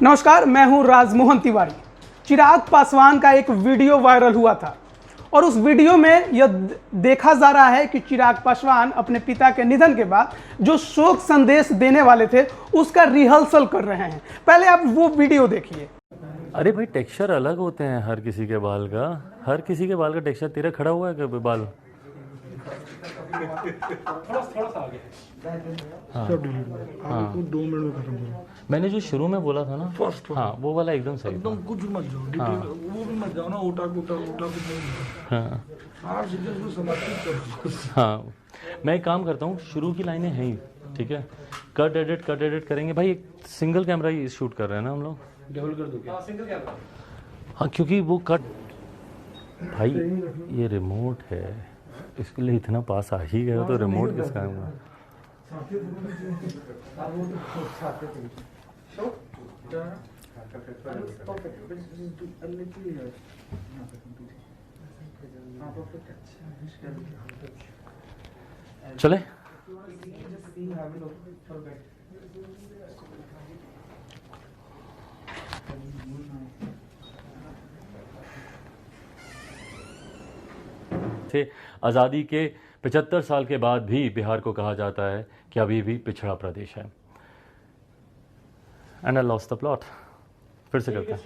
नमस्कार, मैं हूं राजमोहन तिवारी। चिराग पासवान का एक वीडियो वायरल हुआ था और उस वीडियो में यह देखा जा रहा है कि चिराग पासवान अपने पिता के निधन के बाद जो शोक संदेश देने वाले थे उसका रिहर्सल कर रहे हैं। पहले आप वो वीडियो देखिए। अरे भाई, टेक्सचर अलग होते हैं हर किसी के बाल का। हर किसी के बाल का टेक्सचर तेरा खड़ा हुआ है कभी बाल? थोड़ा सा आगे। हाँ हाँ, 2 मिनट में खत्म करो। मैंने जो शुरू में बोला था ना फर्स्ट हाँ, वो वाला एकदम सही था। एकदम कुछ मत जाओ डिटेल, वो भी मत जाओ ना, उठा कुछ नहीं। हाँ हाँ, सीधे उसको समर्पित करो। हाँ, मैं एक काम करता हूँ, शुरू की लाइनें हैं ही, ठीक है। कट एडिट करेंगे भाई। एक सिंगल कैमरा ही शूट कर रहे हैं ना हम लोग। डबल कर दो क्या? Single camera. हाँ, क्योंकि वो कट भाई, ये रिमोट है, इसके लिए इतना पास आ ही गया तो रिमोट किसका है? चले थे। आज़ादी के 75 साल के बाद भी बिहार को कहा जाता है कि अभी भी पिछड़ा प्रदेश है। And I lost the plot. फिर से करते हैं।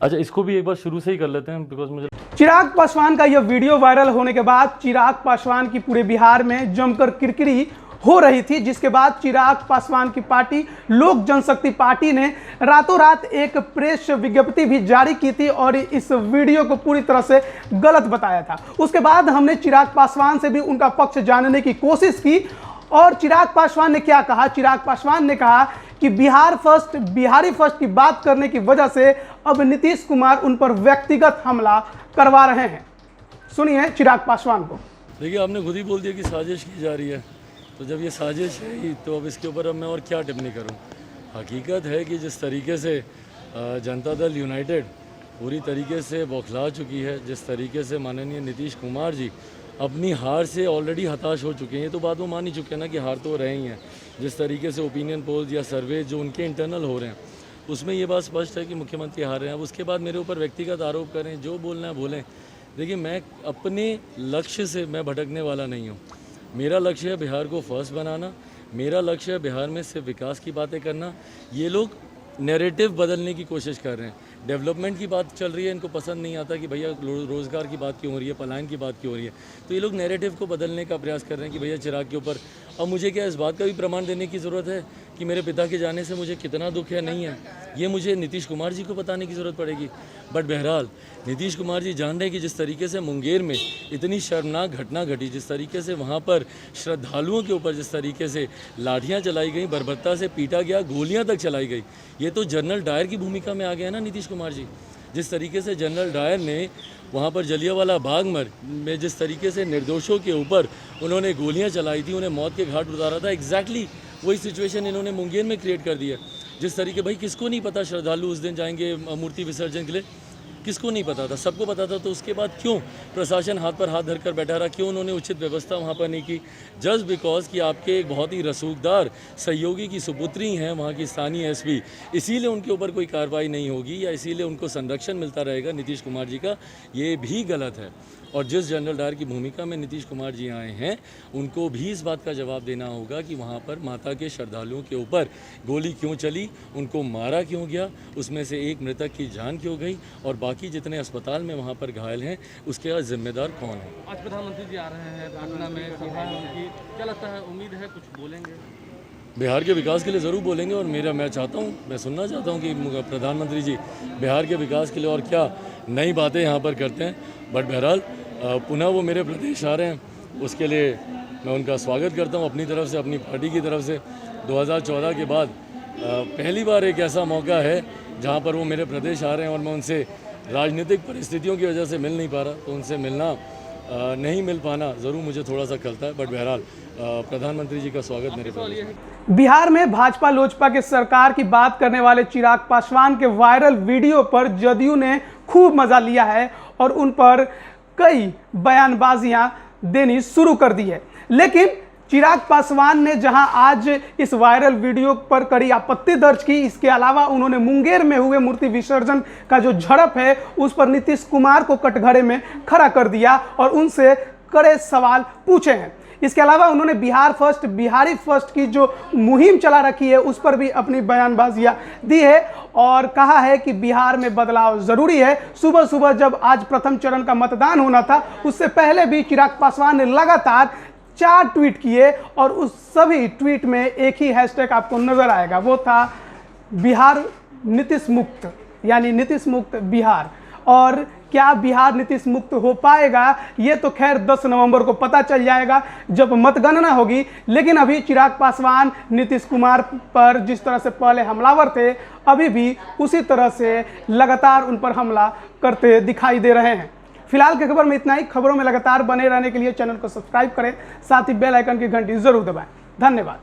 अच्छा, इसको भी एक बार शुरू से ही कर लेते हैं बिकॉज मुझे चिराग पासवान का यह वीडियो वायरल होने के बाद चिराग पासवान की पूरे बिहार में जमकर किरकिरी हो रही थी, जिसके बाद चिराग पासवान की पार्टी लोक जनशक्ति पार्टी ने रातों रात एक प्रेस विज्ञप्ति भी जारी की थी और इस वीडियो को पूरी तरह से गलत बताया था। उसके बाद हमने चिराग पासवान से भी उनका पक्ष जानने की कोशिश की और चिराग पासवान ने क्या कहा। चिराग पासवान ने कहा कि बिहारी फर्स्ट की बात करने की वजह से अब नीतीश कुमार उन पर व्यक्तिगत हमला करवा रहे हैं। सुनिए चिराग पासवान को। देखिए, आपने खुद ही बोल दिया कि साजिश की जा रही है, तो जब ये साजिश है ही तो अब इसके ऊपर अब मैं और क्या टिप्पणी करूं। हकीकत है कि जिस तरीके से जनता दल यूनाइटेड पूरी तरीके से बौखला चुकी है, जिस तरीके से माननीय नीतीश कुमार जी अपनी हार से ऑलरेडी हताश हो चुके हैं, ये तो बात वो मान ही चुके हैं ना कि हार तो रहे ही हैं। जिस तरीके से ओपिनियन पोल्स या सर्वे जो उनके इंटरनल हो रहे हैं उसमें ये बात स्पष्ट है कि मुख्यमंत्री हार रहे हैं। अब उसके बाद मेरे ऊपर व्यक्तिगत आरोप करें, जो बोलना है बोलें। देखिए, मैं अपने लक्ष्य से मैं भटकने वाला नहीं हूँ। मेरा लक्ष्य है बिहार को फर्स्ट बनाना। मेरा लक्ष्य है बिहार में सिर्फ विकास की बातें करना। ये लोग नैरेटिव बदलने की कोशिश कर रहे हैं। डेवलपमेंट की बात चल रही है, इनको पसंद नहीं आता कि भैया रोज़गार की बात क्यों हो रही है, पलायन की बात क्यों हो रही है। तो ये लोग नैरेटिव को बदलने का प्रयास कर रहे हैं कि भैया चिराग के ऊपर। अब मुझे क्या इस बात का भी प्रमाण देने की ज़रूरत है कि मेरे पिता के जाने से मुझे कितना दुख है? नहीं है। ये मुझे नीतीश कुमार जी को बताने की ज़रूरत पड़ेगी। बट बहरहाल नीतीश कुमार जी जान रहे हैं कि जिस तरीके से मुंगेर में इतनी शर्मनाक घटना घटी, जिस तरीके से वहाँ पर श्रद्धालुओं के ऊपर जिस तरीके से लाठियाँ चलाई गई, बर्बरता से पीटा गया, गोलियाँ तक चलाई गई, ये तो जनरल डायर की भूमिका में आ गया ना नीतीश कुमार जी। जिस तरीके से जनरल डायर ने वहाँ पर जलियांवाला बाग में जिस तरीके से निर्दोषों के ऊपर उन्होंने गोलियाँ चलाई थी, उन्हें मौत के घाट उतारा था, एग्जैक्टली वही सिचुएशन इन्होंने मुंगेर में क्रिएट कर दिया। जिस तरीके, भाई किसको नहीं पता श्रद्धालु उस दिन जाएंगे मूर्ति विसर्जन के लिए? किसको नहीं पता था? सबको पता था। तो उसके बाद क्यों प्रशासन हाथ पर हाथ धरकर बैठा रहा? क्यों उन्होंने उचित व्यवस्था वहाँ पर नहीं की? जस्ट बिकॉज कि आपके एक बहुत ही रसूखदार सहयोगी की सुपुत्री हैं वहाँ की स्थानीय एसपी, इसीलिए उनके ऊपर कोई कार्रवाई नहीं होगी या इसीलिए उनको संरक्षण मिलता रहेगा नीतीश कुमार जी का, ये भी गलत है। और जिस जनरल डायर की भूमिका में नीतीश कुमार जी आए हैं, उनको भी इस बात का जवाब देना होगा कि वहाँ पर माता के श्रद्धालुओं के ऊपर गोली क्यों चली, उनको मारा क्यों गया, उसमें से एक मृतक की जान क्यों गई और बाकी जितने अस्पताल में वहाँ पर घायल हैं उसके जिम्मेदार कौन है? आज प्रधानमंत्री जी आ रहे हैं पटना में, सभा है उनकी, क्या लगता है, उम्मीद है कुछ बोलेंगे? बिहार के विकास के लिए ज़रूर बोलेंगे और मैं चाहता हूँ, मैं सुनना चाहता हूँ कि प्रधानमंत्री जी बिहार के विकास के लिए और क्या नई बातें यहाँ पर करते हैं। बट बहरहाल पुनः वो मेरे प्रदेश आ रहे हैं, उसके लिए मैं उनका स्वागत करता हूँ अपनी तरफ से, अपनी पार्टी की तरफ से। 2014 के बाद पहली बार एक ऐसा मौका है जहाँ पर वो मेरे प्रदेश आ रहे हैं और मैं उनसे राजनीतिक परिस्थितियों की वजह से मिल नहीं पा रहा, तो उनसे मिलना नहीं मिल पाना ज़रूर मुझे थोड़ा सा खलता है। बट बहरहाल प्रधानमंत्री जी का स्वागत मेरे प्रदेश। बिहार में भाजपा लोजपा के सरकार की बात करने वाले चिराग पासवान के वायरल वीडियो पर जदयू ने खूब मजा लिया है और उन पर कई बयानबाजियां देनी शुरू कर दी है। लेकिन चिराग पासवान ने जहां आज इस वायरल वीडियो पर कड़ी आपत्ति दर्ज की, इसके अलावा उन्होंने मुंगेर में हुए मूर्ति विसर्जन का जो झड़प है उस पर नीतीश कुमार को कटघरे में खड़ा कर दिया और उनसे कड़े सवाल पूछे हैं। इसके अलावा उन्होंने बिहारी फर्स्ट की जो मुहिम चला रखी है उस पर भी अपनी बयानबाजियां दी है और कहा है कि बिहार में बदलाव जरूरी है। सुबह सुबह जब आज प्रथम चरण का मतदान होना था उससे पहले भी चिराग पासवान ने लगातार 4 ट्वीट किए और उस सभी ट्वीट में एक ही हैशटैग आपको नजर आएगा, वो था बिहार नीतीश मुक्त, यानी नीतीश मुक्त बिहार। और क्या बिहार नीतीश मुक्त हो पाएगा ये तो खैर 10 नवंबर को पता चल जाएगा जब मतगणना होगी। लेकिन अभी चिराग पासवान नीतीश कुमार पर जिस तरह से पहले हमलावर थे अभी भी उसी तरह से लगातार उन पर हमला करते दिखाई दे रहे हैं। फिलहाल की खबर में इतना ही। खबरों में लगातार बने रहने के लिए चैनल को सब्सक्राइब करें, साथ ही बेल आइकन की घंटी जरूर दबाएं। धन्यवाद।